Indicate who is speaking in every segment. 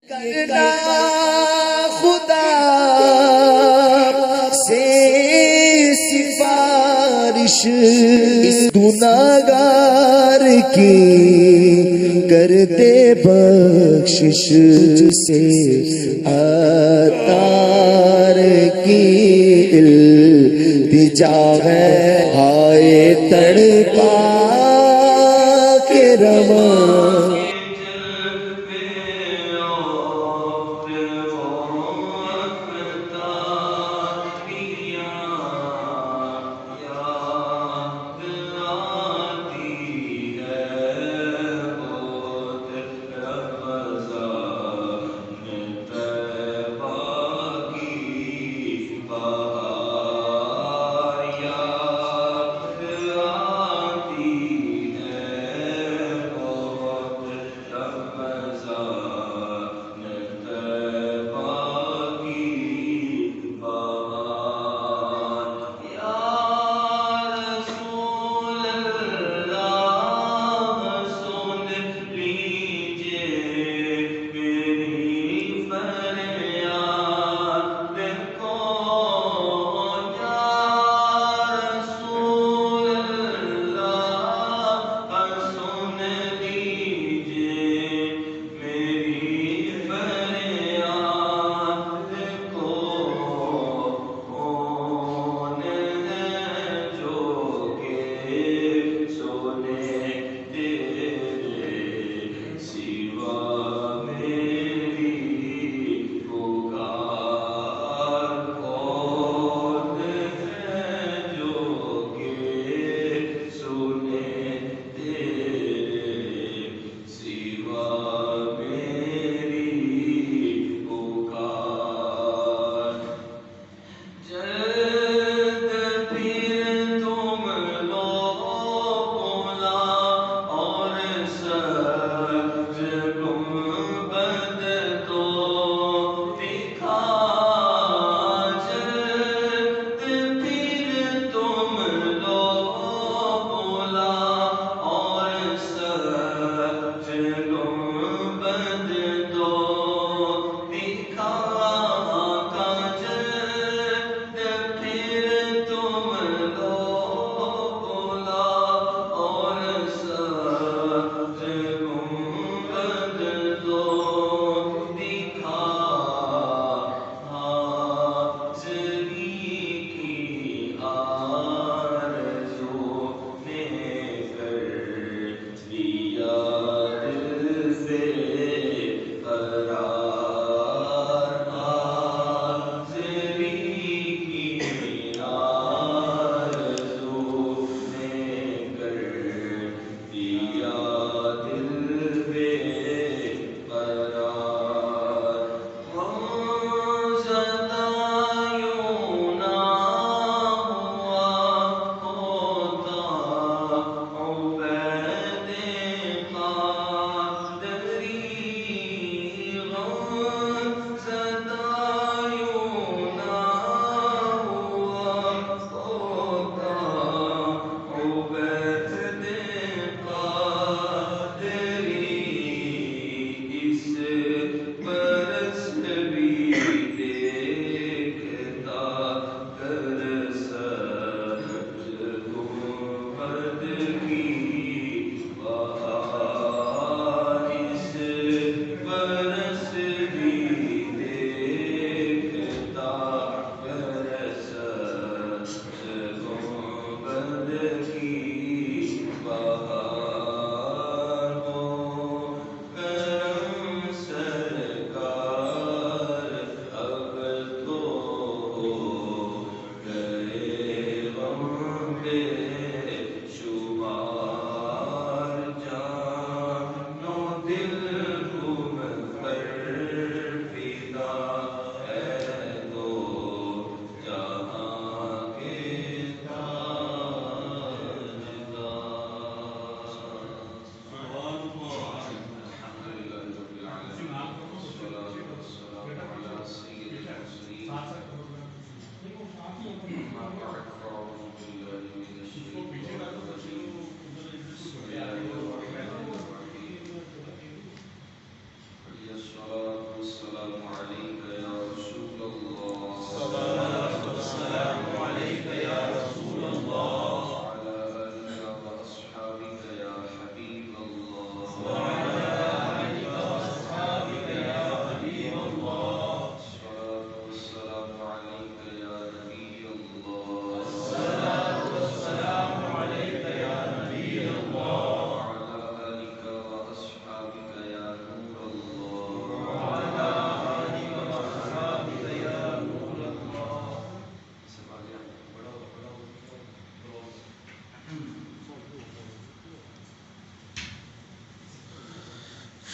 Speaker 1: کرنا خدا سے سفارش گناہگار کی کر دے بخشش سے عطار کی التجا ہے ہائے تڑپا کے رواں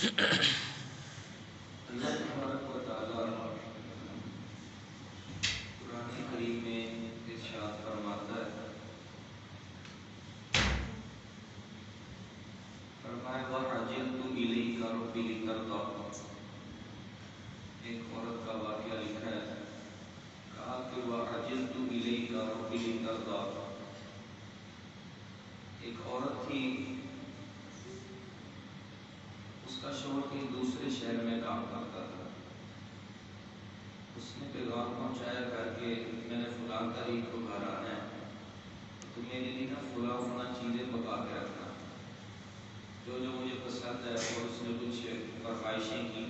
Speaker 2: اللہ تبارک و تعالیٰ قرآن کریم میں ارشاد فرماتا ہے، فرمایا وَعَجِلْتُ إِلَيْكَ رَبِّ لِتَرْضَىٰ۔ ایک عورت کا واقعہ لکھا ہے، کہا کہ وَعَجِلْتُ إِلَيْكَ رَبِّ لِتَرْضَىٰ۔ ایک عورت تھی، اس کا شوہر کہیں دوسرے شہر میں کام کرتا تھا۔ اس نے پیغام پہنچایا گھر کے میں نے فلاں تاریخ کو گھر آنا ہے، تو میرے لیے نا فلاں چیزیں پکا کے رکھنا جو مجھے پسند ہے، اور اس نے کچھ فرمائشیں کی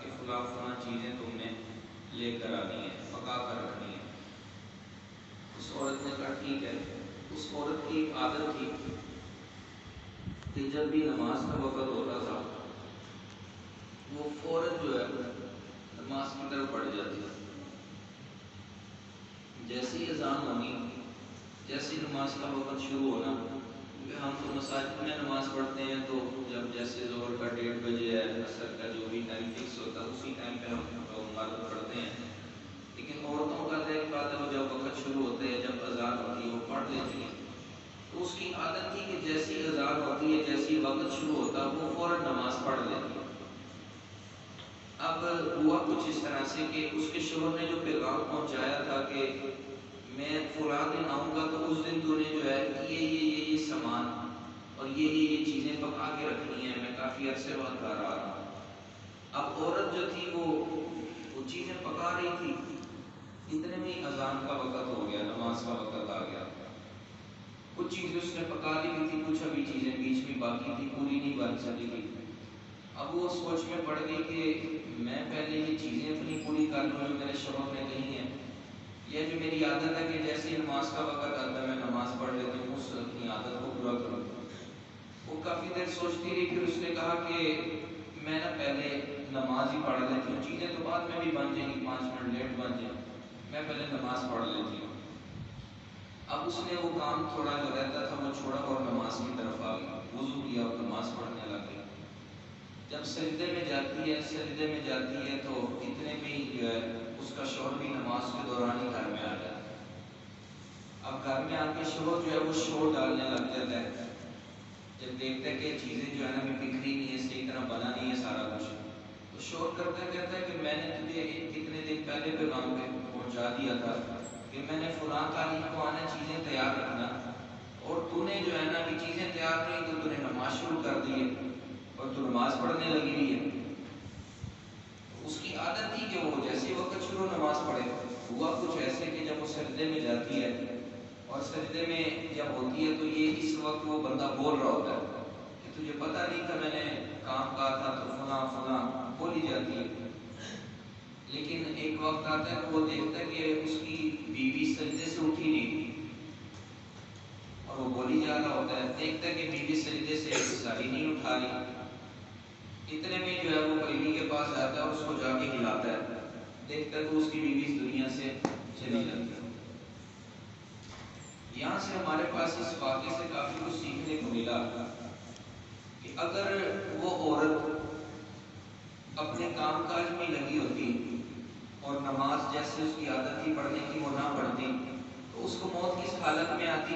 Speaker 2: کہ فلاں چیزیں تم نے لے کر آنی ہے، پکا کر رکھنی ہے۔ اس عورت نے کہا ٹھیک ہے۔ اس عورت کی ایک عادت تھی کہ جب بھی نماز کا وقت ہوتا تھا وہ فوراً جو ہے نماز کی طرف بڑھ جاتی ہے۔ جیسی اذان ہونی، جیسی نماز کا وقت شروع ہونا، کیونکہ ہم تو مساجد میں نماز پڑھتے ہیں تو جب جیسے ظہر کا 1:30 بجے ہے، عصر کا جو بھی ٹائم فکس ہوتا ہے اسی ٹائم پہ ہم عبادت پڑھتے ہیں، لیکن عورتوں کا ذہن بات ہے وہ جب وقت شروع ہوتے ہیں، جب اذان ہوتی ہے وہ پڑھ لیتی ہیں۔ تو اس کی عادت تھی کہ جیسی اذان ہوتی ہے، جیسی وقت شروع ہوتا ہے وہ فوراً نماز پڑھ لیتی ہے۔ اب ہوا کچھ اس طرح سے کہ اس کے شوہر نے جو پیغام پہنچایا تھا کہ میں فلاں دن آؤں گا تو اس دن تو نے جو ہے یہ سامان اور یہ چیزیں پکا کے رکھنی ہیں، میں کافی عرصے بعد گھر آ رہا ہوں۔ اب عورت جو تھی وہ چیزیں پکا رہی تھی، اتنے میں اذان کا وقت ہو گیا، نماز کا وقت آ گیا۔ کچھ چیزیں اس نے پکا لی تھی، کچھ ابھی چیزیں بیچ میں باقی تھی، پوری نہیں بن سکی تھی۔ اب وہ سوچ میں پڑ گئی کہ میں پہلے یہ چیزیں اپنی پوری کر لوں جو میرے شوہر نے کہی ہیں، یہ جو میری عادت ہے کہ جیسے نماز کا وقت آتا ہے میں نماز پڑھ لیتی ہوں، اس اپنی عادت کو پورا کروں۔ وہ کافی دیر سوچتی رہی، پھر اس نے کہا کہ میں نا پہلے نماز ہی پڑھ لیتی ہوں، چیزیں تو بعد میں بھی بن جائیں گی، 5 منٹ لیٹ بن جائیں، میں پہلے نماز پڑھ لیتی ہوں۔ اب اس نے وہ کام تھوڑا جو رہتا تھا وہ چھوڑا اور نماز کی طرف آ گئی، وضو کیا اور نماز پڑھنے لگ گئی۔ جب سجدے میں جاتی ہے تو اتنے میں ہی جو ہے اس کا شوہر بھی نماز کے دوران ہی گھر میں آ جاتا ہے۔ اب گھر میں آ کے شوہر جو ہے وہ شور ڈالنے لگ جاتا ہے، جب دیکھتا ہے کہ چیزیں جو ہے نا بکھری نہیں ہے، صحیح طرح بنا نہیں ہے سارا کچھ، تو شور کرتا کہتا ہے کہ میں نے تجھے کتنے دن پہلے پیغام پہ پہنچا دیا تھا کہ میں نے فلاں تاریخ کو آنا، چیزیں تیار رکھنا، اور تو نے جو ہے نا کہ چیزیں تیار نہیں تو نے نماز شروع کر دی ہے اور تو نماز پڑھنے لگی ہوئی ہے۔ اس کی عادت تھی کہ وہ جیسے وقت شروع نماز پڑھے۔ ہوا کچھ ایسے کہ جب وہ سجدے میں جاتی ہے اور سجدے میں جب ہوتی ہے تو یہ اس وقت وہ بندہ بول رہا ہوتا ہے کہ تجھے پتہ نہیں تھا میں نے کام کہا تھا تو فلاں بولی جاتی ہے، لیکن ایک وقت آتا ہے کہ وہ دیکھتا ہے کہ اس کی بیوی سجدے سے اٹھی نہیں اور وہ بولی جا رہا ہوتا ہے، دیکھتا ہے کہ بیوی سجدے سے ساری نہیں اٹھا رہی، اتنے میں جو ہے وہ بیوی کے پاس جاتا ہے اور اس کو جا کے ہلاتا ہے، دیکھتا ہے تو اس کی بیوی اس دنیا سے چلی جاتی ہے۔ یہاں سے ہمارے پاس اس واقعے سے کافی کچھ سیکھنے کو ملا کہ اگر وہ عورت اپنے کام کاج میں لگی ہوتی اور نماز جیسے اس کی عادت تھی پڑھنے کی وہ نہ پڑھتی تو اس کو موت کس حالت میں آتی؟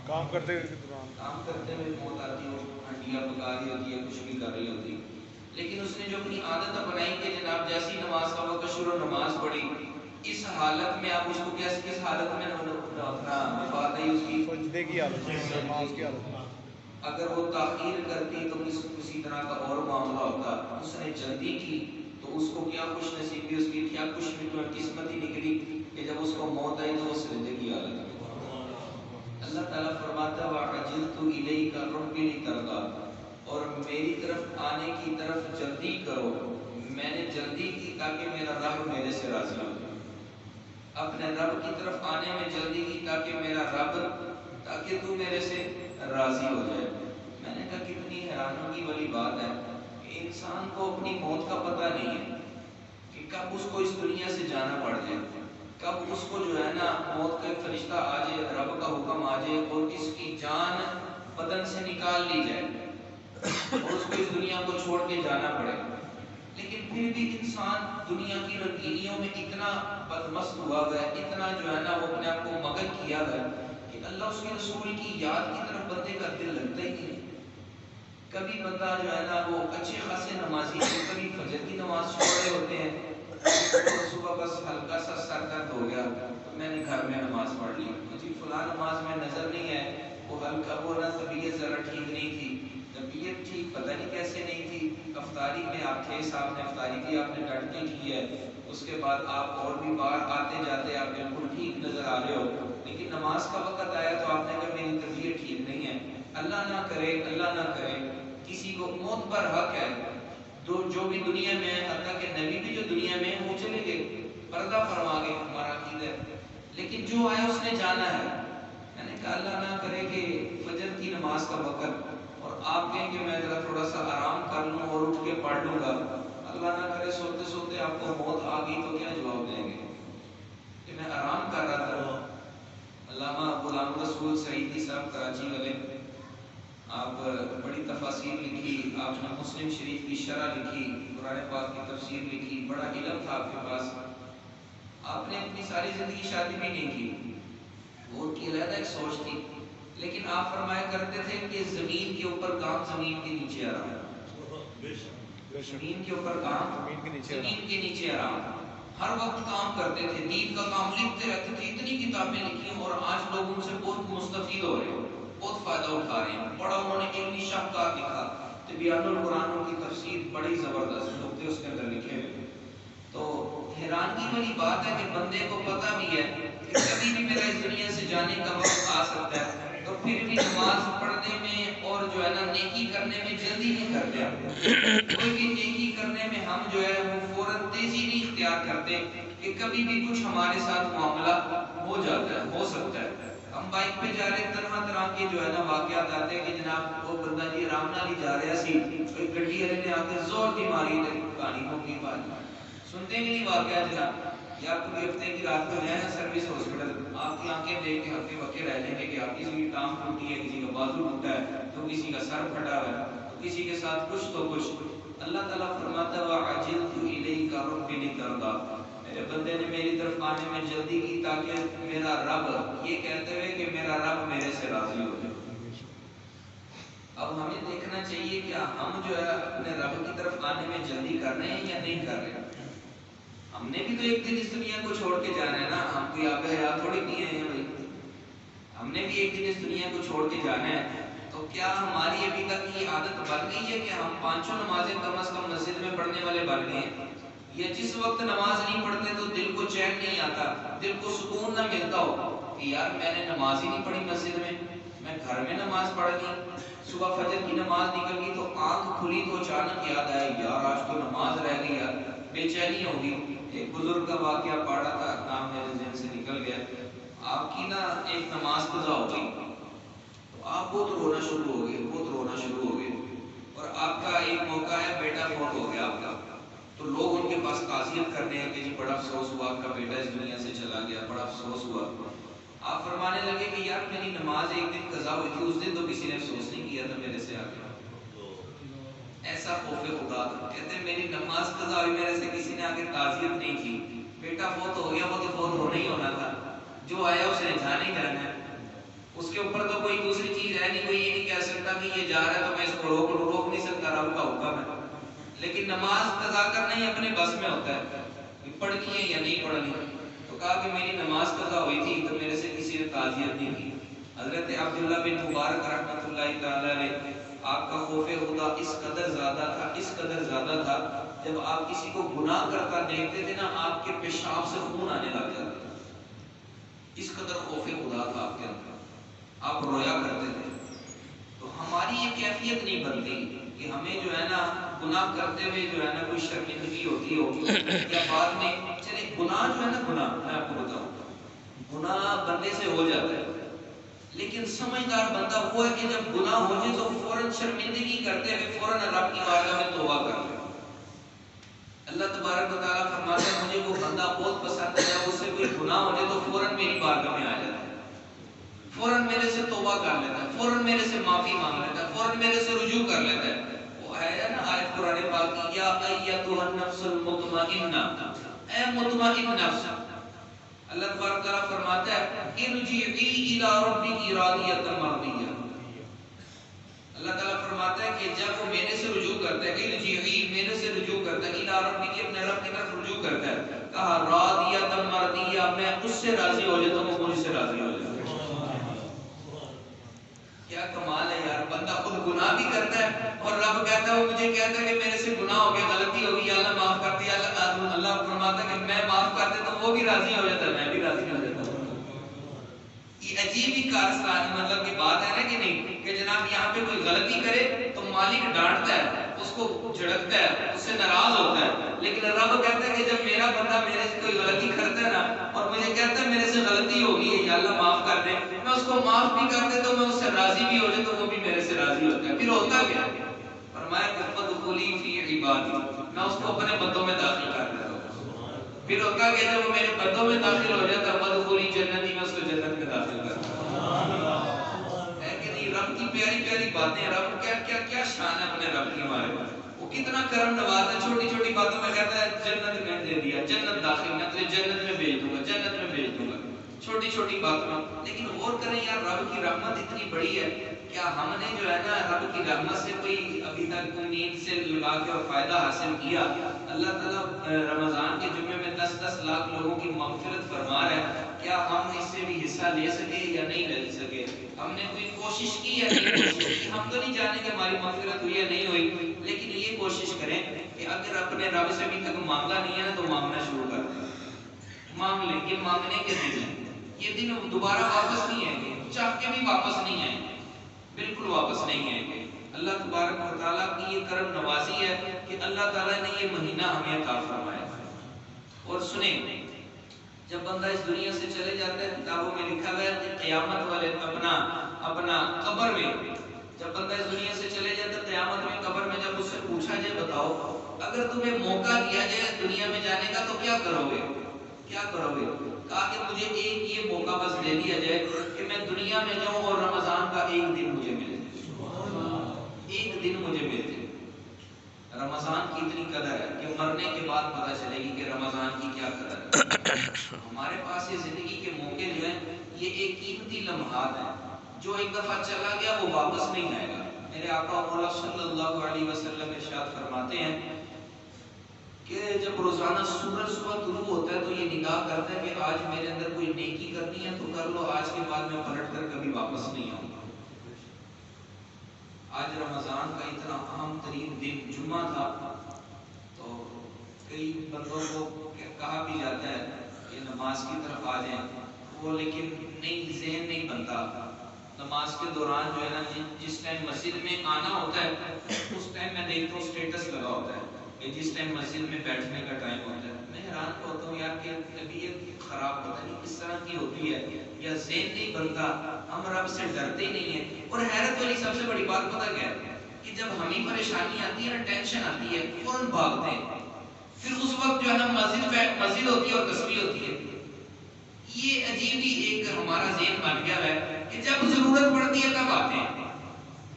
Speaker 2: کام کرتے ہوئے موت آتی، وہ ہنڈیاں پکا رہی ہوتی ہے، کچھ بھی کر رہی ہوتی، لیکن اس نے جو اپنی عادت بنائی کہ جناب جیسی نماز کا وقت شروع نماز پڑھی، اس حالت میں آپ اس کو کس حالت میں اپنا وفات ہے اس کی سجدے کی حالت، نماز کی حالت۔ اگر وہ تاخیر کرتی تو کسی طرح کا اور معاملہ ہوتا، اس نے جلدی کی تو اس کو کیا خوش نصیبی، اس کی کیا خوش قسمتی نکلی کہ جب اس کو موت آئی تو وہ سجدے کی حالت میں۔ اللہ تعالیٰ فرماتا ہے وَعَجِلْتُ إِلَيْكَ رَبِّ لِتَرْضَىٰ، اور میری طرف آنے کی طرف جلدی کرو، میں نے جلدی کی تاکہ میرا رب میرے سے راضی ہو جائے، اپنے رب کی طرف آنے میں جلدی کی تاکہ میرا رب، تاکہ تو میرے سے راضی ہو جائے۔ میں نے کہا کتنی حیرانی والی بات ہے کہ انسان کو اپنی موت کا پتہ نہیں ہے کہ کب اس کو اس دنیا سے جانا پڑ جائے، کب اس کو جو ہے نا موت کا ایک فرشتہ آ جائے، رب کا حکم آ جائے اور اس کی جان بدن سے نکال لی جائے۔ اور اس کو اس دنیا کو چھوڑ کے جانا پڑے، لیکن پھر بھی انسان دنیا کی رنگینیوں میں اتنا بدمست ہوا ہے، اتنا جو ہے نا وہ اپنے آپ کو مگن کیا ہے کہ اللہ اس کے رسول کی یاد کی طرف بندے کا دل لگتا ہی نہیں۔ کبھی بندہ جو ہے نا وہ اچھے خاصے نمازی ہے، کبھی فجر کی نماز چھوڑ رہے ہوتے ہیں، صبح بس ہلکا سا سر درد ہو گیا تو میں نے گھر میں نماز پڑھ لی، مجھے فلاں نماز میں نظر نہیں ہے، وہ ہلکا وہ نا طبیعت ذرا ٹھیک نہیں تھی، طبیعت ٹھیک پتہ نہیں کیسے نہیں تھی، افطاری میں آپ تھے، صاحب نے افطاری کی، آپ نے ڈٹ کے کی ہے، اس کے بعد آپ اور بھی باہر آتے جاتے آپ بالکل ٹھیک نظر آ رہے ہو، لیکن نماز کا وقت آیا تو آپ نے کہا میری طبیعت ٹھیک نہیں ہے۔ اللہ نہ کرے، اللہ نہ کرے کسی کو موت پر حق ہے، جو بھی دنیا میں ہے، حتیٰ کہ نبی بھی جو دنیا میں ہے وہ چلے گئے، پردہ فرما گئے، ہمارا عقیدہ ہے، لیکن جو آیا اس نے جانا ہے۔ میں نے کہا اللہ نہ کرے کہ فجر کی نماز کا وقت اور آپ کہیں کہ میں ذرا تھوڑا سا آرام کر لوں اور اٹھ کے پڑھ لوں گا، اللہ نہ کرے سوتے سوتے آپ کو موت آ گئی تو کیا جواب دیں گے کہ میں آرام کر رہا تھا۔ علامہ غلام رسول سعیدی صاحب کراچی والے، آپ بڑی تفاسیر لکھی، آپ نے مسلم شریف کی شرح لکھی، قرآن پاک کی تفسیر لکھی، بڑا علم تھا آپ کے پاس، آپ نے اپنی ساری زندگی شادی بھی نہیں کی، وہ ان کی علیحدہ ایک سوچ تھی، لیکن آپ فرمایا کرتے تھے کہ زمین کے اوپر کام زمین کے نیچے آرام، زمین کے اوپر کام زمین کے نیچے آرام، ہر وقت کام کرتے تھے، دین کا کام لکھتے رہتے تھے، اتنی کتابیں لکھی اور آج لوگ ان سے بہت مستفید ہو رہے ہیں، بہت فائدہ اٹھا رہے ہیں۔ بڑا انہوں نے علمی شاہکار لکھا، تبیان القرآن کی تفسیر بڑی زبردست نقطے اس کے اندر لکھے ہوئے۔ تو حیرانگی والی بات ہے کہ بندے کو پتہ بھی ہے کہ کبھی بھی میرا اس دنیا سے جانے کا وقت آ سکتا ہے، تو پھر بھی نماز پڑھنے میں اور جو ہے نا نیکی کرنے میں جلدی نہیں کرتے، کوئی بھی نیکی کرنے میں ہم جو ہے وہ فوراً تیزی نہیں اختیار کرتے کہ کبھی بھی کچھ ہمارے ساتھ معاملہ ہو جاتا ہے، ہو سکتا ہے۔ ہم بائک پہ جا رہے ہیں، طرح طرح کے جو ہے نا واقعات آتے ہیں کہ جناب وہ بندہ جی آرام نال ہی جا رہا سی، کوئی گڈی والے نے آ کے زور دی ماری تے کہانی ہو گئی بات، سنتے بھی نہیں واقعہ جناب۔ یا کوئی ہفتے کی رات کو ہے نا سروس ہاسپٹل، آپ کی آنکھیں دیکھ کے ہفتے وقے رہ جائیں گے کہ آپ کسی کی ٹانگ ٹوٹی ہے، کسی کا بازو ٹوٹا ہے، تو کسی کا سر پھٹا ہوا ہے، تو کسی کے ساتھ کچھ تو کچھ۔ اللہ تعالیٰ فرماتا ہے وَعَجِلْتُ إِلَيْكَ رَبِّ لِتَرْضَىٰ، میرے بندے نے میری طرف آنے میں جلدی کی تاکہ میرا رب، یہ کہتے ہوئے کہ میرا رب میرے سے راضی ہو جائے۔ اب ہمیں دیکھنا چاہیے کہ ہم جو ہے اپنے رب کی طرف آنے میں جلدی کر رہے ہیں یا نہیں کر رہے ہیں۔ ہم نے بھی تو ایک دن اس دنیا کو چھوڑ کے جانا ہے نا، ہم کوئی آگے حیات تھوڑی نہیں ہیں بھائی، ہم نے بھی ایک دن اس دنیا کو چھوڑ کے جانا ہے۔ تو کیا ہماری ابھی تک یہ عادت بن گئی ہے کہ ہم پانچوں نمازیں کم از کم مسجد میں پڑھنے والے بن گئے ہیں، یا جس وقت نماز نہیں پڑھتے تو دل کو چین نہیں آتا، دل کو سکون نہ ملتا ہو کہ یار میں نے نماز ہی نہیں پڑھی مسجد میں گھر میں نماز پڑھ لی، صبح فجر کی نماز نکل گئی تو آنکھ کھلی تو اچانک یاد آئے یار آج تو نماز رہ گئی یار، بے چینی ہوگی۔ ایک بزرگ کا واقعہ پڑھا تھا، نام میرے ذہن سے نکل گیا، آپ کی نا ایک نماز قضا ہو گئی تو آپ بہت رونا شروع ہو گئے، بہت رونا شروع ہو گئے، اور آپ کا ایک موقع ہے بیٹا فوت ہو گیا آپ کا، تو لوگ ان کے پاس تعزیت کرنے ہیں کہ جی بڑا افسوس ہوا آپ کا بیٹا اس دنیا سے چلا گیا، بڑا افسوس ہوا۔ آپ فرمانے لگے کہ یار میری نماز ایک دن قضا ہوئی تھی، اس دن تو کسی نے افسوس نہیں کیا تھا میرے سے آ کے، ایسا خوف خدا تھا، کہتے ہیں میری نماز قضا ہوئی، میرے سے کسی نے آ کے تعزیت نہیں کی، بیٹا فوت ہو گیا، وہ تو فوت ہونا ہی ہونا تھا، جو آیا اس نے جانا ہی جانا ہے، اس کے اوپر تو کوئی دوسری چیز ہے نہیں، کوئی یہ نہیں کہہ سکتا کہ یہ جا رہا ہے تو میں اس کو روک نہیں سکتا، رب کا حکم ہے۔ لیکن نماز قضا کرنا ہی اپنے بس میں ہوتا ہے کہ پڑھنی ہے یا نہیں پڑھنی۔ تو کہا کہ میری نماز قضا ہوئی تھی تو میرے سے کسی نے تعزیت نہیں کی۔ حضرت عبداللہ بن مبارک رحمۃ اللہ تعالی علیہ، آپ کا خوف خدا اس قدر زیادہ تھا، اس قدر زیادہ تھا، جب آپ کسی کو گناہ کرتا دیکھتے تھے نا آپ کے پیشاب سے خون آنے لگ جاتا تھا، اس قدر خوف خدا تھا آپ کے اندر، آپ رویا کرتے تھے۔ تو ہماری یہ کیفیت نہیں بنتی کہ ہمیں جو ہے نا گناہ کرتے ہوئے جو ہے نا کوئی شرمندگی ہوتی ہوگی یا بعد میں، چلے گناہ جو ہے نا، گناہ میں آپ کو بتاؤں گناہ بندے سے ہو جاتا ہے، لیکن سمجھدار بندہ وہ ہے کہ جب گناہ ہو جائے تو فوراً شرمندگی کرتے ہوئے فوراً رب کی بارگاہ میں توبہ کر لے۔ اللہ تبارک و تعالیٰ فرماتا ہے مجھے وہ بندہ بہت پسند ہے، جب اس سے کوئی گناہ ہو جائے تو فوراً میری بارگاہ میں آ جاتا ہے۔ فوراً میرے سے توبہ کر لیتا ہے، فوراً میرے سے معافی مانگ لیتا ہے، فوراً میرے سے رجوع کر لیتا ہے. وہ ہے نا آیت قرآن پاک کی، یا ایتھا النفس المطمئنہ، اے مطمئن نفس. اللہ تبارک تعالیٰ فرماتا ہے ارجعی الی ربک راضیۃ مرضیہ. اللہ تعالیٰ فرماتا ہے کہ جب وہ میرے سے رجوع کرتا ہے، ارجعی میرے سے رجوع کرتا ہے، الی ربک اپنے رب کی طرف رجوع کرتا ہے، کہا راضیۃ مرضیہ، میں اس سے راضی ہو جاتا ہوں، وہ مجھ سے راضی ہو جاتا ہے. کیا کمال ہے یار، بندہ خود گناہ بھی کرتا ہے اور رب کہتا ہے، وہ مجھے کہتا ہے کہ میرے سے گناہ ہو گیا، غلطی ہو گئی، یا اللہ معاف کر دیا. اللہ فرماتا ہے کہ میں معاف کر دیتا ہوں، وہ بھی راضی ہو جاتا ہے، میں بھی راضی ہو جاتا ہوں. یہ عجیب ہی کارستان مطلب کی بات ہے نا کہ نہیں، کہ جناب یہاں پہ کوئی غلطی کرے تو مالک ڈانٹتا ہے، اس کو جھڑکتا ہے، اس سے ناراض ہوتا ہے. لیکن رب کہتا ہے کہ جب میرا بندہ میرے سے کوئی غلطی کرتا ہے نا اور مجھے کہتا ہے میرے سے غلطی ہو گئی ہے یا اللہ معاف کر دے، میں اس کو معاف بھی کر دیتا ہوں، میں اس سے راضی بھی ہو جاتا ہوں، وہ بھی میرے سے راضی ہوتا ہے. پھر ہوتا کیا؟ فرمایا کہ فادخلی فی عبادی، میں اس کو اپنے بندوں میں داخل کر دیتا ہوں. پھر ہوتا کہ جب وہ میرے بندوں میں داخل ہو جاتا ہے، فادخلی جنتی، میں اس کو جنت میں داخل کرتا ہوں. ہے کہ نہیں؟ رب کی پیاری پیاری باتیں، رب کیا کیا کیا شان ہے اپنے رب کی ہمارے پاس. وہ کتنا کرم نواز ہے، چھوٹی چھوٹی باتوں میں کہتا ہے جنت میں دے دیا، جنت داخل، میں تجھے جنت میں بھیج دوں گا، جنت میں بھیج دوں گا. چھوٹی چھوٹی باتوں میں. لیکن غور کریں یار، رب کی رحمت اتنی بڑی ہے، کیا ہم نے جو ہے نا رب کی رحمت سے کوئی ابھی تک نیند سے لگا کے اور فائدہ حاصل کیا؟ اللہ تعالیٰ رمضان کے جمعے میں 10-10 لاکھ لوگوں کی مغفرت فرما رہا ہے، کیا ہم اس سے بھی حصہ لے سکے یا نہیں لے سکے؟ ہم نے کوئی کوشش کی یا نہیں کوشش کی؟ ہم تو نہیں جانیں کہ ہماری مغفرت ہوئی یا نہیں ہوئی، لیکن یہ کوشش کریں کہ اگر اپنے رب سے ابھی تک مانگا نہیں ہے نا تو مانگنا شروع کر دیں. مانگ لیں. یہ مانگنے کے دن ہیں، یہ دن دوبارہ واپس نہیں آئیں گے، چاہ کے بھی واپس نہیں آئیں گے، بالکل واپس نہیں آئیں گے. اللہ تبارک و تعالیٰ کی یہ کرم نوازی ہے کہ اللہ تعالیٰ نے یہ مہینہ ہمیں عطا فرمایا. اور سنیں، جب بندہ اس دنیا سے چلے جاتا ہے، کتابوں میں لکھا ہوا ہے کہ قیامت والے اپنا قبر میں، جب بندہ اس دنیا سے چلے جاتا ہے قیامت میں قبر میں جب اس سے پوچھا جائے بتاؤ اگر تمہیں موقع دیا جائے دنیا میں جانے کا تو کیا کرو گے؟ کیا کرو گے؟ کہا کہ مجھے ایک یہ موقع بس دے دیا جائے کہ میں دنیا میں جاؤں اور رمضان کا ایک دن مجھے ملے، ایک دن مجھے مل جائے. رمضان کی اتنی قدر ہے کہ مرنے کے بعد پتہ چلے گی کہ رمضان کی کیا قدر ہے. ہمارے پاس یہ زندگی کے موقع جو ہیں یہ ایک قیمتی لمحات ہیں، جو ایک دفعہ چلا گیا وہ واپس نہیں آئے گا. میرے آقا مولا صلی اللہ علیہ وسلم ارشاد فرماتے ہیں کہ جب روزانہ سورج صبح طلوع ہوتا ہے تو یہ نگاہ کرتا ہے کہ آج میرے اندر کوئی نیکی کرنی ہے تو کر لو، آج کے بعد میں پلٹ کر کبھی واپس نہیں آؤں گا. آج رمضان کا اتنا اہم ترین دن جمعہ تھا، تو کئی بندوں کو کہا بھی جاتا ہے کہ نماز کی طرف آ جائیں، وہ لیکن نہیں، ذہن نہیں بنتا. نماز کے دوران جو ہے نا جس ٹائم مسجد میں آنا ہوتا ہے اس ٹائم میں دیکھتا ہوں اسٹیٹس لگا ہوتا ہے کہ جس ٹائم مسجد میں بیٹھنے کا ٹائم ہوتا ہے. میں حیران ہوتا ہوں یار کہ طبیعت خراب پتہ نہیں کس طرح کی ہوتی ہے، یا ذہن نہیں بنتا، ہم رب سے ڈرتے ہی نہیں ہیں. اور حیرت والی سب سے بڑی بات پتہ کیا ہے کہ جب ہمیں پریشانی آتی ہے نا، ٹینشن آتی ہے، فوراً بھاگتے ہیں. پھر اس وقت جو ہے نا مسجد ہوتی ہے اور تسبیح ہوتی ہے. یہ عجیب ہی ایک ہمارا ذہن بن گیا ہے کہ جب ضرورت پڑتی ہے تب آتے ہیں،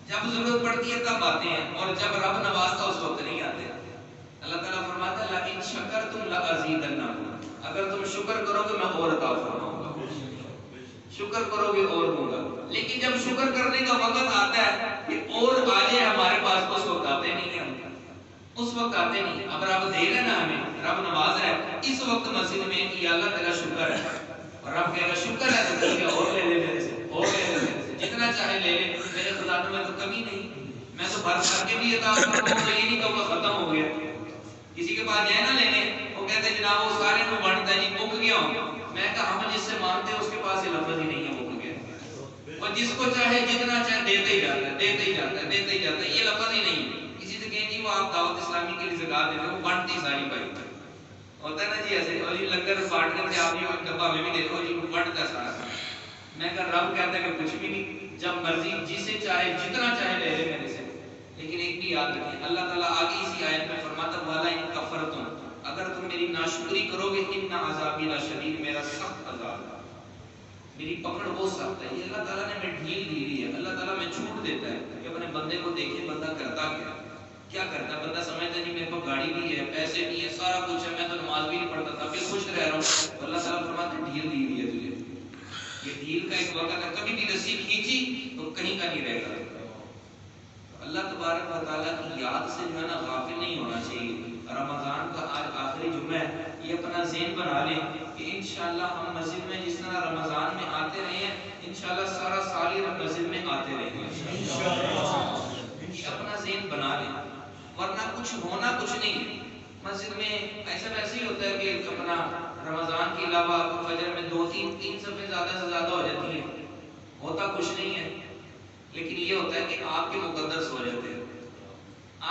Speaker 2: جب ضرورت پڑتی ہے تب آتے ہیں، اور جب رب نوازتا اس وقت نہیں آتے. اللہ تعالیٰ فرماتا ہے لَئِن شَكَرْتُمْ لَأَزِيدَنَّكُمْ، اگر تم شکر کرو گے میں اور عطا فرماؤں گا، شکر کرو گے اور دوں گا. لیکن جب شکر کرنے کا وقت آتا ہے کہ اور آ جائے ہمارے پاس، اس وقت آتے نہیں ہیں، اس وقت آتے نہیں. اب رب دے رہا نا ہمیں، رب نواز رہا ہے، اس وقت مسجد میں کہ اللہ تیرا شکر ہے، اور رب کہے گا شکر ہے تو ٹھیک ہے اور لے لے میرے سے، اور لے لے میرے سے، جتنا چاہے لے لے، میرے خزانوں میں تو کمی نہیں، میں تو بھر کر کے بھی عطا فرماؤں گا. یہ نہیں کہوں گا ختم ہو گیا. کسی کے پاس جائے نا لینے، وہ کہتے ہیں جناب وہ سارے میں بانٹتا ہے جی مک گیا ہوں. میں کہا ہم جس سے مانگتے ہیں اس کے پاس یہ لفظ ہی نہیں ہے مک گیا، اور جس کو چاہے جتنا چاہے دیتے ہی جاتا ہے، دیتے ہی جاتا ہے، دیتے ہی جاتا ہے، یہ لفظ ہی نہیں ہے. کسی سے کہیں جی وہ آپ دعوت اسلامی کے لیے زکات دیتے ہیں، وہ بانٹتی ساری بھائی ہوتا ہے نا جی ایسے، اور یہ لنگر بانٹنے سے آپ یہ ڈبہ میں بھی دیکھو جی بانٹتا سارا. میں کہا رب کہتا ہے کہ کچھ بھی نہیں، جب مرضی جسے چاہے جتنا چاہے لے لے میرے سے. لیکن ایک بھی یاد رکھیں، اللہ تعالیٰ آگے اسی آیت میں فرماتا والا ان کفرتم، اگر تم میری ناشکری کرو گے ان عذابی لشدید، میرا سخت عذاب ہے. میری پکڑ ہو سکتا ہے. یہ اللہ تعالیٰ نے ہمیں ڈھیل دی ہوئی ہے. اللہ تعالیٰ ہمیں چھوٹ دیتا ہے کہ اپنے بندے کو دیکھے بندہ کرتا کیا کرتا ہے. بندہ سمجھتا نہیں میرے پاس گاڑی بھی ہے، پیسے بھی ہے، سارا کچھ ہے، میں تو نماز بھی نہیں پڑھتا تھا، پھر خوش رہ رہا ہوں. اللہ تعالیٰ فرماتے ہیں ڈھیل دی ہوئی ہے تجھے. یہ ڈھیل کا ایک وقت ہے، کبھی بھی رسی کھینچی تو کہیں کا نہیں رہے گا. اللہ تبارک و تعالیٰ کی یاد سے جو ہے نا غافل نہیں ہونا چاہیے. رمضان کا آج آخری جمعہ ہے، یہ اپنا ذہن بنا لیں کہ انشاءاللہ ہم مسجد میں جس طرح رمضان میں آتے رہے ہیں انشاءاللہ سارا سال ہی مسجد میں آتے رہیں گے. یہ اپنا ذہن بنا لیں، ورنہ کچھ ہونا کچھ نہیں ہے. مسجد میں ایسا ویسے ہی ہوتا ہے کہ اپنا رمضان کے علاوہ فجر میں 2-3 صفحے زیادہ سے زیادہ ہو جاتی ہیں، ہوتا کچھ نہیں ہے. لیکن یہ ہوتا ہے کہ آپ کے مقدر سو جاتے ہیں،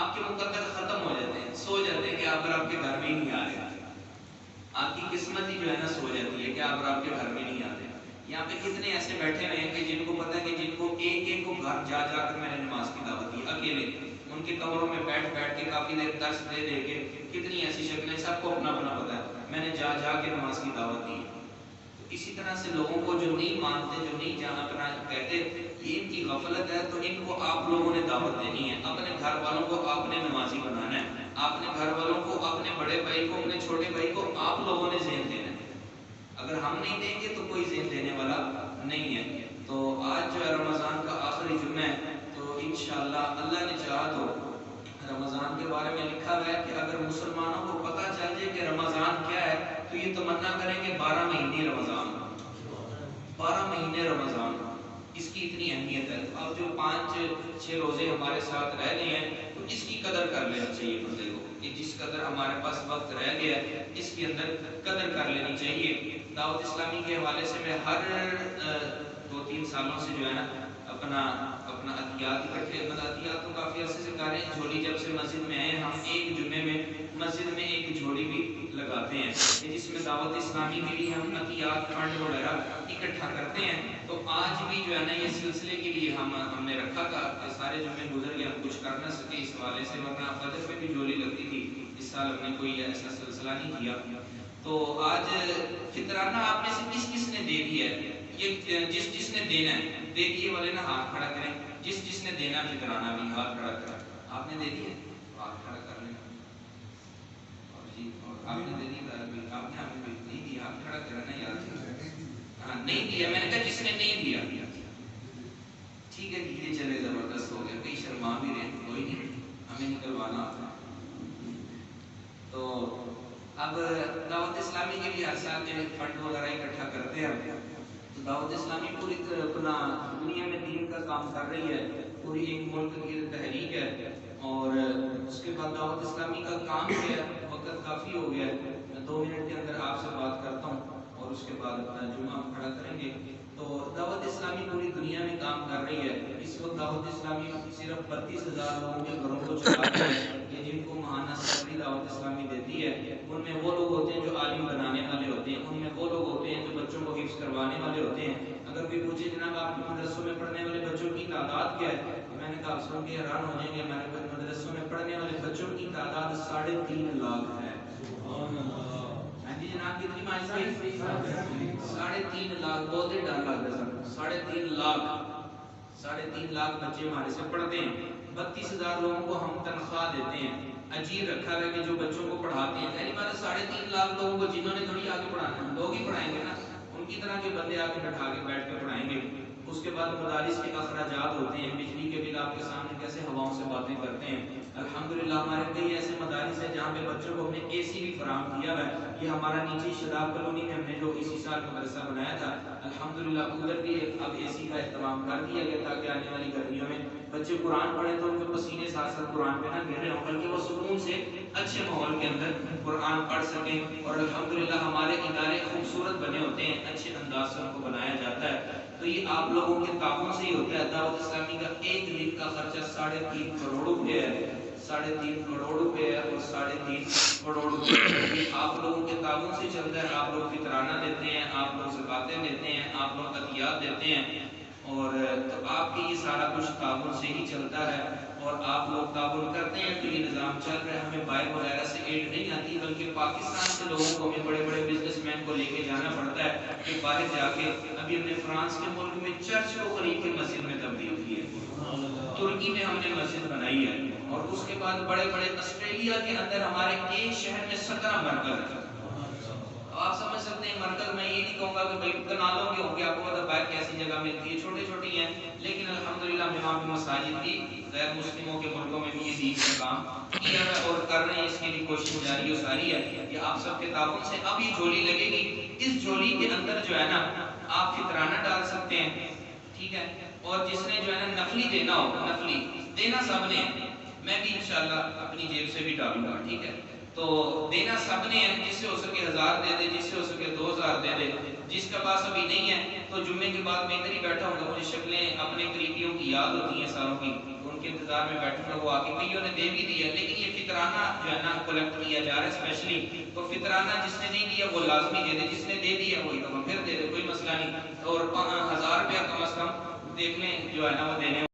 Speaker 2: آپ کے مقدر ختم ہو جاتے ہیں، سو جاتے ہیں کہ آپ کے گھر میں ہی نہیں آ رہے. آپ کی قسمت ہی جو ہے نا سو جاتی ہے کہ آپ کے گھر میں نہیں آتے. یہاں پہ کتنے ایسے بیٹھے ہوئے ہیں کہ جن کو پتہ ہے کہ جن کو ایک کو گھر جا کر میں نے نماز کی دعوت دی اکیلے، ان کے کمروں میں بیٹھ کے کافی دیر درس دے کے کتنی ایسی شکلیں، سب کو اپنا پتہ ہے، میں نے جا کے نماز کی دعوت دی. تو اسی طرح سے لوگوں کو جو نہیں مانتے، جو نہیں جانا اپنا کہتے، یہ ان کی غفلت ہے. تو ان کو آپ لوگوں نے دعوت دینی ہے. اپنے گھر والوں کو آپ نے نمازی بنانا ہے. اپنے گھر والوں کو، اپنے بڑے بھائی کو، اپنے چھوٹے بھائی کو آپ لوگوں نے ذہن دینا ہے. اگر ہم نہیں دیں گے تو کوئی ذہن دینے والا نہیں ہے. تو آج جو ہے رمضان کا آخری جمعہ ہے، تو انشاءاللہ اللہ نے چاہا تو رمضان کے بارے میں لکھا ہوا ہے کہ اگر مسلمانوں کو پتہ چل جائے کہ رمضان کیا ہے تو یہ تمنا کریں کہ 12 مہینے رمضان، 12 مہینے رمضان، اس کی اتنی اہمیت ہے. اب جو 5-6 روزے ہمارے ساتھ رہ گئے ہیں تو اس کی قدر کر لینا چاہیے بندے کو، کہ جس قدر ہمارے پاس وقت رہ گیا ہے اس کے اندر قدر کر لینی چاہیے. دعوت اسلامی کے حوالے سے میں ہر 2-3 سالوں سے جو ہے نا اپنا عطیات اکٹھے، عطیات تو کافی عرصے سے کر رہے ہیں. جھولی جب سے مسجد میں آئے ہم ایک جمعے میں مسجد میں ایک جھولی بھی لگاتے ہیں جس میں دعوت اسلامی کے لیے ہم عطیات فنڈ وغیرہ اکٹھا کرتے ہیں. تو آج بھی جو ہے نا یہ سلسلے کے لیے ہم نے رکھا تھا کہ سارے جمعے گزر گئے ہم کچھ کر نہ سکے اس حوالے سے، ورنہ فجر میں بھی جھولی لگتی تھی. اس سال ہم نے کوئی ایسا سلسلہ نہیں کیا. تو آج فطرانہ آپ میں سے کس نے دے دیا ہے؟ یہ جس نے دینا ہے دے دیے والے نا ہاتھ کھڑا کریں. جس نے دینا فطرانہ بھی ہاتھ کھڑا کریں. آپ نے دے دیا ہاتھ کھڑا کر لیں. اور جی اور آپ نے دے دیا، آپ نے ہمیں نہیں دیا، ہاتھ کھڑا کرنا یاد ہے. ہاں نہیں دیا، میں نے کہا جس نے نہیں دیا. ٹھیک ہے یہ چلے زبردست ہو گیا، کئی شرما بھی رہے، کوئی نہیں ہمیں نکلوانا ہوتا. تو اب دعوت اسلامی کے لیے ہر سال جو فنڈ وغیرہ اکٹھا کرتے ہیں. تو دعوت اسلامی پوری اپنا دنیا میں دین کا کام کر رہی ہے، پوری ایک ملک کی تحریک ہے. اور اس کے بعد دعوت اسلامی کا کام کیا ہے، وقت کافی ہو گیا ہے، میں 2 منٹ کے اندر آپ سے بات کرتا ہوں اور اس کے بعد اپنا جمعہ کھڑا کریں گے. تو دعوت اسلامی پوری دنیا میں کام کر رہی ہے. اس وقت دعوت اسلامی صرف 32,000 لوگوں کے گھروں کو چلاتی ہے. یہ جن کو ماہانہ سیلری دعوت اسلامی دیتی ہے ان میں وہ لوگ ہوتے ہیں جو عالم بنانے والے ہوتے ہیں، ان میں وہ لوگ ہوتے ہیں جو بچوں کو حفظ کروانے والے ہوتے ہیں. اگر کوئی پوچھے جناب آپ کے مدرسوں میں پڑھنے والے بچوں کی تعداد کیا ہے، میں نے کہا سن کے حیران ہو جائیں گے، ہمارے مدرسوں میں پڑھنے والے بچوں کی تعداد 3.5 لاکھ ہے. ہاں جی جناب کتنی مائل سے 3.5 لاکھ، بہت ہی ڈر لگ رہا ہے. 3.5 لاکھ بچے ہمارے سے پڑھتے ہیں. 32,000 لوگوں کو ہم تنخواہ دیتے ہیں. عجیب رکھا ہے کہ جو بچوں کو پڑھاتے ہیں، یعنی بات 3.5 لاکھ لوگوں کو جنہوں نے تھوڑی آگے پڑھانا ہے، لوگ ہی پڑھائیں گے نا، ان کی طرح کے بندے آگے بیٹھ کے پڑھائیں گے. اس کے بعد مدارس کے اخراجات ہوتے ہیں، بجلی کے بل آپ کے سامنے کیسے ہواؤں سے باتیں کرتے ہیں. الحمدللہ ہمارے کئی ایسے مدارس ہیں جہاں پہ بچوں کو ہم نے اے سی بھی فراہم کیا ہے. یہ ہمارا نیچے شداب کالونی میں ہم نے جو اسی سال مدرسہ بنایا تھا، الحمدللہ ادھر بھی اب اے سی کا اہتمام کر دیا گیا تاکہ آنے والی گرمیوں میں بچے قرآن پڑھیں تو ان کے پسینے ساتھ ساتھ قرآن پہ نہ گر رہے ہوں، بلکہ وہ سکون سے اچھے ماحول کے اندر قرآن پڑھ سکیں. اور الحمدللہ ہمارے ادارے خوبصورت بنے ہوتے ہیں، اچھے انداز سے ان کو بنایا جاتا ہے. تو یہ آپ لوگوں کے تعاون سے ہی ہوتا ہے. دعوت اسلامی کا ایک دن کا خرچہ 3.5 کروڑ روپے ہے، 3.5 کروڑ روپے ہے. اور 3.5 کروڑ روپے آپ لوگوں کے تعاون سے چلتا ہے. آپ لوگ فطرانہ دیتے ہیں، آپ لوگ زکاتیں دیتے ہیں، آپ لوگ عطیات دیتے ہیں، اور تو آپ کے یہ سارا کچھ تعاون سے ہی چلتا ہے. اور آپ لوگ تعاون کرتے ہیں تو یہ نظام چل رہا ہے. ہمیں باہر وغیرہ سے ایڈ نہیں آتی، بلکہ پاکستان سے لوگوں کو ہمیں بڑے بڑے بزنس مین کو لے کے جانا پڑتا ہے کہ باہر جا کے. ابھی ہم نے فرانس کے ملک میں چرچ کو خرید کے مسجد میں تبدیل کی ہے، ترکی میں ہم نے مسجد بنائی ہے، اور اس کے بعد بڑے بڑے آسٹریلیا کے اندر ہمارے ایک شہر میں 17 مرکز ہے. آپ سمجھ سکتے ہیں مرکز، میں یہ نہیں کہوں گا کہ بھائی کنالوں کے ہوں گے، آپ کو پتہ باہر کیسی جگہ ملتی ہے، چھوٹی چھوٹی ہیں، لیکن الحمدللہ وہاں پہ مساجد بھی غیر مسلموں کے ملکوں میں بھی یہ دین کا کام کیا ہے اور کر رہے ہیں. اس کے لیے کوشش جاری و ساری ہے. یہ آپ سب کے تعاون سے اب یہ جھولی لگے گی. اس جھولی کے اندر جو ہے نا آپ فطرانہ ڈال سکتے ہیں، ٹھیک ہے، اور جس نے جو ہے نا نفلی دینا ہو، نفلی دینا سب نے، میں بھی انشاءاللہ اپنی جیب سے بھی ڈالوں گا، ٹھیک ہے. تو دینا سب نے ہے، جس سے ہو سکے 1000 دے دے، جس سے ہو سکے 2000 دے دے. جس کا پاس ابھی نہیں ہے تو جمعے کے بعد میں ادھر ہی بیٹھا ہوں گا، مجھے شکلیں اپنے قریبیوں کی یاد ہوتی ہیں سالوں کی، تو ان کے انتظار میں بیٹھوں گا. وہ آ کے کئیوں نے دے بھی دیا، لیکن یہ فطرانہ جو ہے نا کلیکٹ کیا جا رہا ہے اسپیشلی. تو فطرانہ جس نے نہیں دیا وہ لازمی دے دے، جس نے دے دیا وہی تو پھر دے دے، کوئی مسئلہ نہیں. اور 1000 روپیہ کم از کم دیکھ لیں جو ہے نا وہ دینے